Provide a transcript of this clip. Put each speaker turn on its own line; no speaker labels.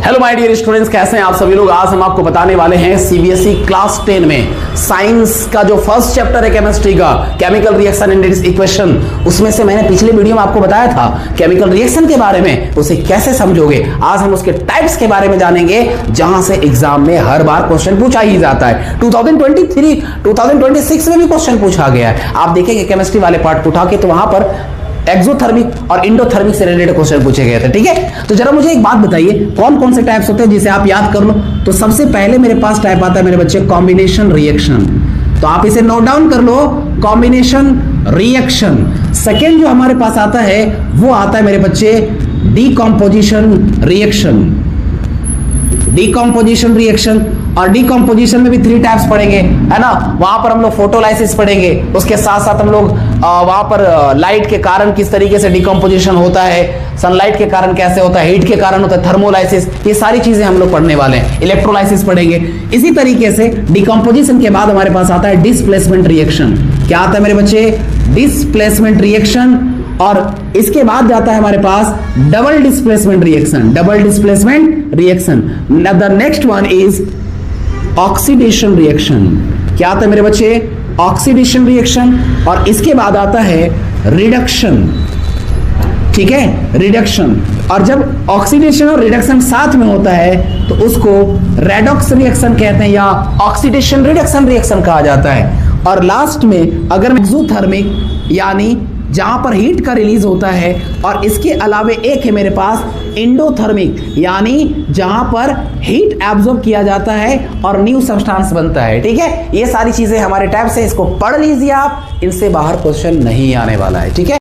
Hello my dear students, कैसे हैं आप सभी लोग। आज हम आपको बताने वाले हैं सीबीएसई क्लास 10 में साइंस का जो फर्स्ट चैप्टर है केमिस्ट्री का, chemical reaction and it's equation, उसमें से मैंने पिछले वीडियो में आपको बताया था केमिकल रिएक्शन के बारे में, उसे कैसे समझोगे। आज हम उसके टाइप्स के बारे में जानेंगे, जहां से एग्जाम में हर बार क्वेश्चन पूछा ही जाता है। 2023 2026 में भी क्वेश्चन पूछा गया है। आप देखेंगे केमिस्ट्री वाले पार्ट उठा के, तो वहां पर एक्सोथर्मिक और इंडोथर्मिक से रिलेटेड क्वेश्चन पूछे गए थे। ठीक है, तो जरा मुझे एक बात बताइए, कौन कौन से टाइप्स होते हैं जिसे आप याद कर लो। तो सबसे पहले मेरे पास टाइप आता है मेरे बच्चे कॉम्बिनेशन रिएक्शन, तो आप इसे नोट डाउन कर लो, कॉम्बिनेशन रिएक्शन। सेकेंड जो हमारे पास आता है वो आता है मेरे बच्चे डीकॉम्पोजिशन रिएक्शन। डीकॉम्पोजिशन रिएक्शन, और डीकॉम्पोजिशन में भी 3 टाइप्स पढ़ेंगे, है ना। वहां पर हम लोग फोटोलाइसिस पढ़ेंगे, उसके साथ साथ हम लोग वहां पर लाइट के कारण किस तरीके से डीकॉम्पोजिशन होता है, सनलाइट के कारण कैसे होता है, हीट के कारण होता है थर्मोलाइसिस, ये सारी चीजें हम लोग पढ़ने वाले हैं। इलेक्ट्रोलाइसिस पढ़ेंगे। इसी तरीके से डीकॉम्पोजिशन के बाद हमारे पास आता है डिस्प्लेसमेंट रिएक्शन। क्या आता है मेरे बच्चे? Displacement reaction. और इसके बाद जाता है हमारे पास double displacement reaction. Double displacement reaction. The next one is oxidation reaction. क्या आता है मेरे बच्चे? Oxidation reaction. और इसके बाद आता है रिडक्शन। ठीक है, रिडक्शन। और जब ऑक्सीडेशन और रिडक्शन साथ में होता है तो उसको रेडॉक्स रिएक्शन कहते हैं, या ऑक्सीडेशन रिडक्शन रिएक्शन कहा जाता है। और लास्ट में अगर एक्सोथर्मिक, यानी जहां पर हीट का रिलीज होता है, और इसके अलावे एक है मेरे पास इंडोथर्मिक, यानी जहां पर हीट एब्जॉर्ब किया जाता है और न्यू सब्सटेंस बनता है। ठीक है, ये सारी चीजें हमारे टाइप से, इसको पढ़ लीजिए आप, इनसे बाहर क्वेश्चन नहीं आने वाला है। ठीक है।